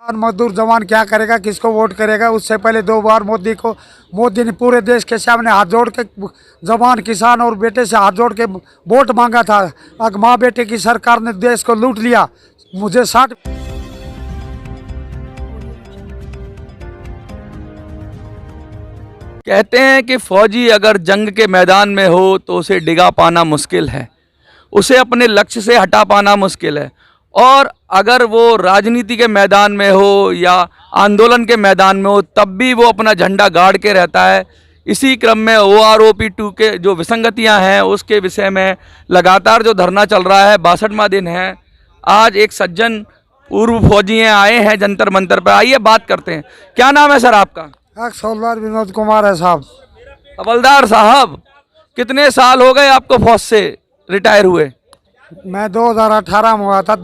मजदूर जवान क्या करेगा, किसको वोट करेगा? उससे पहले 2 बार मोदी ने पूरे देश के सामने हाथ जोड़ के जवान किसान और बेटे से हाथ जोड़ के वोट मांगा था। अब माँ बेटे की सरकार ने देश को लूट लिया। मुझे 60 कहते हैं कि फौजी अगर जंग के मैदान में हो तो उसे डिगा पाना मुश्किल है, उसे अपने लक्ष्य से हटा पाना मुश्किल है। और अगर वो राजनीति के मैदान में हो या आंदोलन के मैदान में हो तब भी वो अपना झंडा गाड़ के रहता है। इसी क्रम में OROP-2 के जो विसंगतियां हैं उसके विषय में लगातार जो धरना चल रहा है, 62वां दिन है। आज एक सज्जन पूर्व फौजी आए हैं जंतर मंतर पर। आइए बात करते हैं। क्या नाम है सर आपका? हवलदार विनोद कुमार है साहब। हवलदार साहब, कितने साल हो गए आपको फौज से रिटायर हुए? मैं 2018 में हुआ था।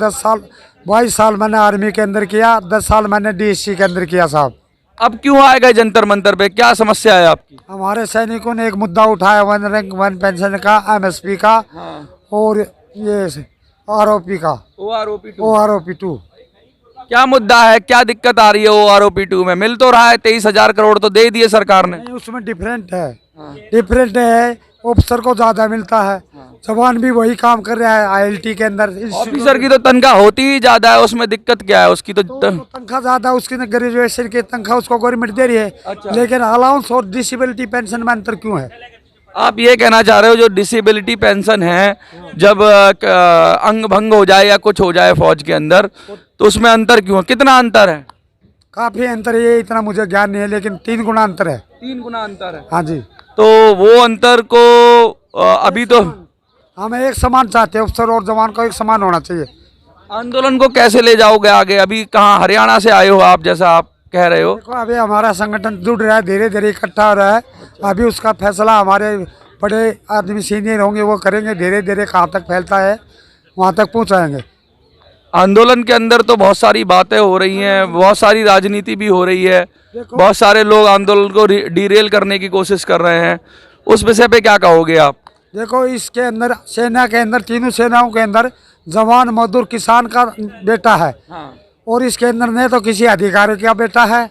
22 साल मैंने आर्मी के अंदर किया, 10 साल मैंने DSC के अंदर किया साहब। अब क्यों आए गए जंतर मंतर पे? क्या समस्या है आपकी? हमारे सैनिकों ने एक मुद्दा उठाया, 1 रैंक 1 पेंशन का, MSP का और ये ROP का, OROP-2। क्या मुद्दा है, क्या दिक्कत आ रही है OROP-2 में? मिल तो रहा है, 23,000 करोड़ तो दे दिए सरकार ने। नहीं, उसमें डिफरेंट है। डिफरेंट है, ऑफिसर को ज्यादा मिलता है, जवान भी वही काम कर रहा है ILT के अंदर। ऑफिसर की तो तनख्वाह होती ही ज्यादा है, उसमें दिक्कत क्या है? उसकी तो तनख्वाह ज्यादा है, उसकी ग्रेजुएशन की तनख्वाह उसको गवर्नमेंट दे रही है। लेकिन अलाउंस और डिसेबिलिटी पेंशन में अंतर क्यों है? आप ये कहना चाह रहे हो जो डिसेबिलिटी पेंशन है, जब अंग भंग हो जाए या कुछ हो जाए फौज के अंदर तो उसमें अंतर क्यों है? कितना अंतर है? काफी अंतर है, ये इतना मुझे ज्ञान नहीं है, लेकिन 3 गुना अंतर है। 3 गुना अंतर है? हाँ जी। तो वो अंतर को अभी तो हमें एक समान चाहते हैं, अफसर और जवान को एक समान होना चाहिए। आंदोलन को कैसे ले जाओगे आगे? अभी कहाँ, हरियाणा से आए हो आप जैसा आप कह रहे हो? देखो, अभी हमारा संगठन जुड़ रहा है, धीरे धीरे इकट्ठा हो रहा है। अभी उसका फैसला हमारे बड़े आदमी सीनियर होंगे, वो करेंगे। धीरे धीरे कहाँ तक फैलता है वहाँ तक पहुँचाएंगे। आंदोलन के अंदर तो बहुत सारी बातें हो रही हैं, बहुत सारी राजनीति भी हो रही है, बहुत सारे लोग आंदोलन को डिरेल करने की कोशिश कर रहे हैं। उस विषय पे क्या कहोगे आप? देखो, इसके अंदर सेना के अंदर, तीनों सेनाओं के अंदर जवान मजदूर किसान का बेटा है। और इसके अंदर न तो किसी अधिकारी का बेटा है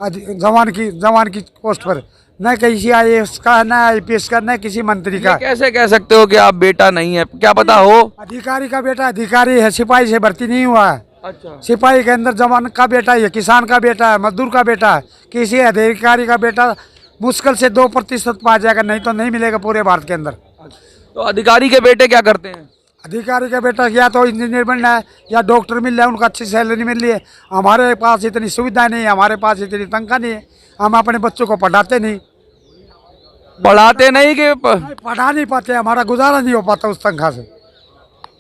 जवान की पोस्ट पर, न किसी IAS का, न IPS का, न किसी मंत्री का। कैसे कह सकते हो कि आप बेटा नहीं है? क्या पता हो। अधिकारी का बेटा अधिकारी है, सिपाही से भर्ती नहीं हुआ है। अच्छा। सिपाही के अंदर जवान का बेटा है, किसान का बेटा है, मजदूर का बेटा है। किसी अधिकारी का बेटा मुश्किल से 2% पा जाएगा, नहीं तो नहीं मिलेगा पूरे भारत के अंदर। तो अधिकारी के बेटे क्या करते हैं? अधिकारी का बेटा या तो इंजीनियर बनना है या डॉक्टर मिल रहा है, उनको अच्छी सैलरी मिल रही है। हमारे पास इतनी सुविधा नहीं है, हमारे पास इतनी तनख्वाह नहीं है, हम अपने बच्चों को पढ़ाते नहीं। पढ़ाते नहीं कि पढ़ा नहीं पाते, हमारा गुजारा नहीं हो पाता उस तनख्वाह से।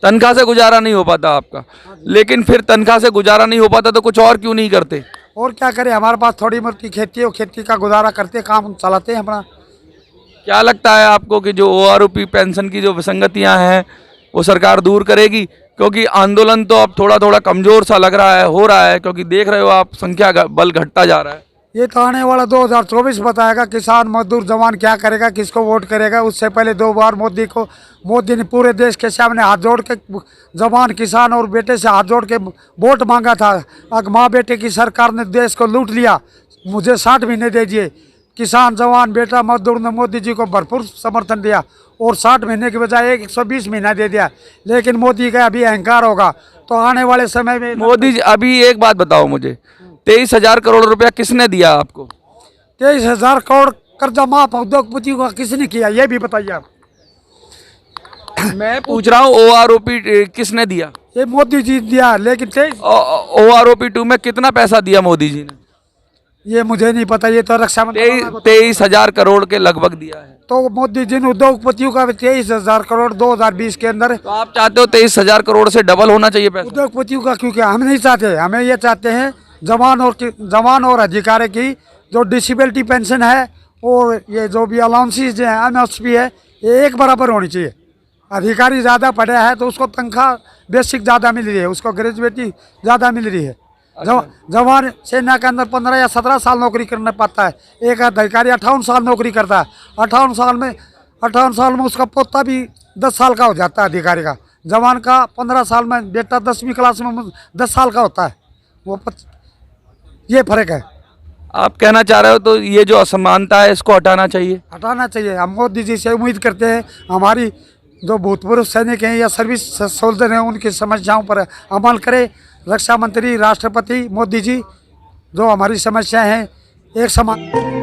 तनख्वाह से गुजारा नहीं हो पाता आपका? लेकिन फिर तनख्वाह से गुजारा नहीं हो पाता तो कुछ और क्यों नहीं करते? और क्या करें, हमारे पास थोड़ी मोटी खेती है, खेती का गुजारा करते, काम चलाते हैं अपना। क्या लगता है आपको कि जो OROP पेंशन की जो विसंगतियां हैं वो सरकार दूर करेगी? क्योंकि आंदोलन तो अब थोड़ा थोड़ा कमजोर सा लग रहा है, हो रहा है, क्योंकि देख रहे हो आप संख्या बल घटता जा रहा है। ये तो आने वाला 2024 बताएगा, किसान मजदूर जवान क्या करेगा, किसको वोट करेगा। उससे पहले 2 बार मोदी ने पूरे देश के सामने हाथ जोड़ के जवान किसान और बेटे से हाथ जोड़ के वोट मांगा था। अब माँ बेटे की सरकार ने देश को लूट लिया। मुझे 60 महीने दीजिए। किसान जवान बेटा मजदूर ने मोदी जी को भरपूर समर्थन दिया और 60 महीने के बजाय 120 महीना दे दिया। लेकिन मोदी का अभी अहंकार होगा तो आने वाले समय में मोदी जी, अभी एक बात बताओ मुझे, 23,000 करोड़ रुपया किसने दिया आपको? 23,000 करोड़ कर्जा माफ उद्योगपतियों का किसने किया, ये भी बताइए आप। मैं पूछ रहा हूँ OROP किसने दिया? ये मोदी जी दिया। लेकिन OROP-2 में कितना पैसा दिया मोदी जी ने? ये मुझे नहीं पता, ये तो रक्षा मंत्री 23,000 करोड़ के लगभग दिया है। तो मोदी जी ने उद्योगपतियों का 23,000 करोड़ 2020 के अंदर। तो आप चाहते हो 23,000 करोड़ से डबल होना चाहिए पैसा? उद्योगपतियों का क्योंकि हम नहीं चाहते, हमें ये चाहते हैं जवान और अधिकारी की जो डिसेबिलिटी पेंशन है और ये जो भी अलाउंसेज है, MSP है, ये एक बराबर होनी चाहिए। अधिकारी ज़्यादा पढ़ा है तो उसको तनख्वाह बेसिक ज़्यादा मिल रही है, उसको ग्रेजुएटी ज़्यादा मिल रही है। जवान सेना के अंदर 15 या 17 साल नौकरी करना पाता है, एक अधिकारी 58 साल नौकरी करता है। 58 साल में उसका पोता भी 10 साल का हो जाता है अधिकारी का। जवान का 15 साल में बेटा 10वीं क्लास में 10 साल का होता है। वो ये फर्क है। आप कहना चाह रहे हो तो ये जो असमानता है इसको हटाना चाहिए। हटाना चाहिए। हम मोदी जी से उम्मीद करते हैं हमारी जो भूतपूर्व सैनिक हैं या सर्विस सोल्जर हैं उनकी समस्याओं पर अमल करें। रक्षा मंत्री, राष्ट्रपति मोदी जी जो हमारी समस्याएं हैं एक समान